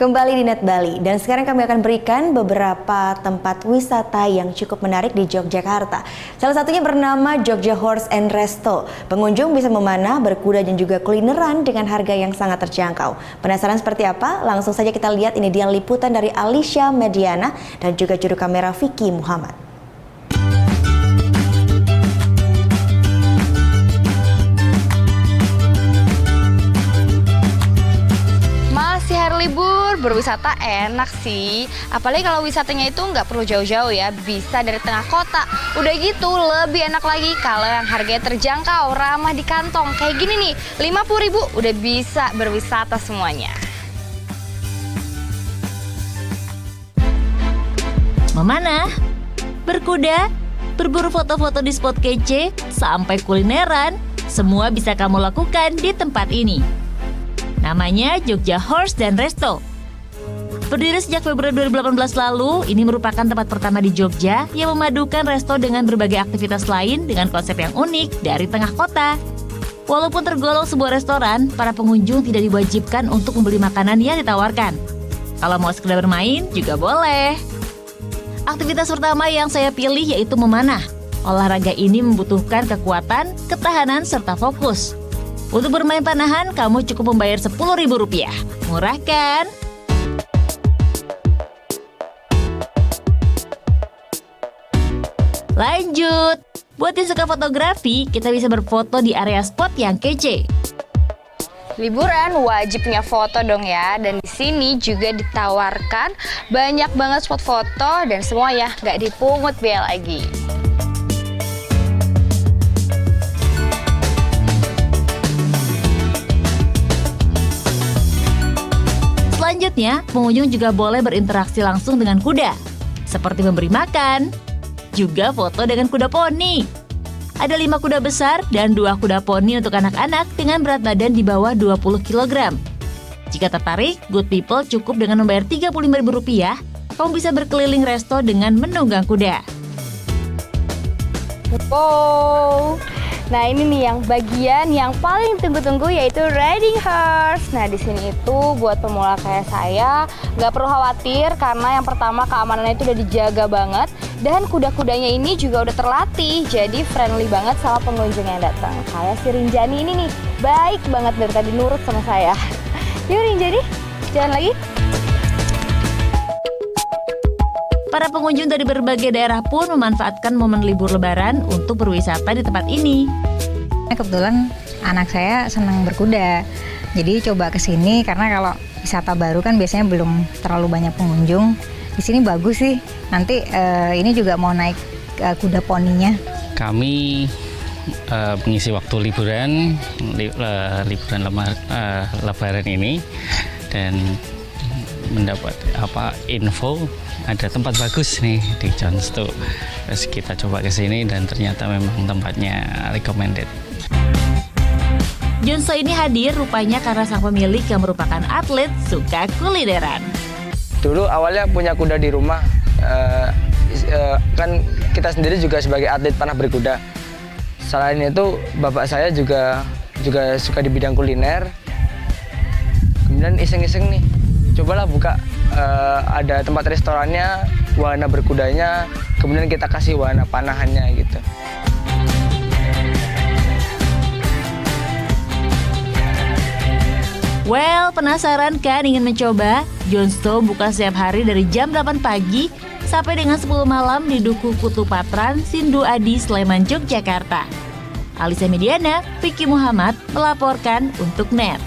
Kembali di Net Bali, dan sekarang kami akan berikan beberapa tempat wisata yang cukup menarik di Yogyakarta. Salah satunya bernama Jogja Horse and Resto. Pengunjung bisa memanah, berkuda dan juga kulineran dengan harga yang sangat terjangkau. Penasaran seperti apa? Langsung saja kita lihat, ini dia liputan dari Alicia Mediana dan juga juru kamera Vicky Muhammad. Libur berwisata enak sih, apalagi kalau wisatanya itu nggak perlu jauh-jauh ya, bisa dari tengah kota. Udah gitu lebih enak lagi kalau yang harganya terjangkau, ramah di kantong. Kayak gini nih, 50.000 udah bisa berwisata semuanya. Memanah, berkuda, berburu foto-foto di spot kece, sampai kulineran, semua bisa kamu lakukan di tempat ini. Namanya Jogja Horse dan Resto. Berdiri sejak Februari 2018 lalu, ini merupakan tempat pertama di Jogja yang memadukan resto dengan berbagai aktivitas lain dengan konsep yang unik dari tengah kota. Walaupun tergolong sebuah restoran, para pengunjung tidak diwajibkan untuk membeli makanan yang ditawarkan. Kalau mau sekedar bermain, juga boleh. Aktivitas pertama yang saya pilih yaitu memanah. Olahraga ini membutuhkan kekuatan, ketahanan, serta fokus. Untuk bermain panahan, kamu cukup membayar Rp10.000. Murah kan? Lanjut! Buat yang suka fotografi, kita bisa berfoto di area spot yang kece. Liburan wajib punya foto dong ya, dan di sini juga ditawarkan banyak banget spot foto dan semua ya, nggak dipungut biaya lagi. Selanjutnya, pengunjung juga boleh berinteraksi langsung dengan kuda, seperti memberi makan, juga foto dengan kuda poni. Ada 5 kuda besar dan 2 kuda poni untuk anak-anak dengan berat badan di bawah 20 kg. Jika tertarik, good people cukup dengan membayar Rp35.000, kamu bisa berkeliling resto dengan menunggang kuda. Wow! Nah ini nih yang bagian yang paling tunggu-tunggu, yaitu riding horse. Nah di sini itu buat pemula kayak saya nggak perlu khawatir karena yang pertama keamanannya itu udah dijaga banget dan kuda-kudanya ini juga udah terlatih, jadi friendly banget sama pengunjung yang datang. Kayak si Rinjani ini nih, baik banget dari tadi nurut sama saya. Yuk Rinjani, jalan lagi. Para pengunjung dari berbagai daerah pun memanfaatkan momen libur lebaran untuk berwisata di tempat ini. Kebetulan anak saya senang berkuda, jadi coba ke sini karena kalau wisata baru kan biasanya belum terlalu banyak pengunjung. Di sini bagus sih, nanti ini juga mau naik kuda poninya. Kami mengisi waktu liburan lebaran ini dan mendapat info ada tempat bagus nih di Johnstow. Terus kita coba ke sini dan ternyata memang tempatnya recommended. Johnstow ini hadir rupanya karena sang pemilik yang merupakan atlet suka kulineran. Dulu awalnya punya kuda di rumah, kan kita sendiri juga sebagai atlet panah berkuda. Selain itu bapak saya juga suka di bidang kuliner. Kemudian iseng-iseng nih, cobalah buka, ada tempat restorannya, wahana berkudanya, kemudian kita kasih wahana panahannya gitu. Well, penasaran kan ingin mencoba? Johnstow buka setiap hari dari jam 8 pagi sampai dengan 10 malam di Dukuh Putu Patran, Sindu Adi, Sleman, Yogyakarta. Alicia Mediana, Vicky Muhammad melaporkan untuk NET.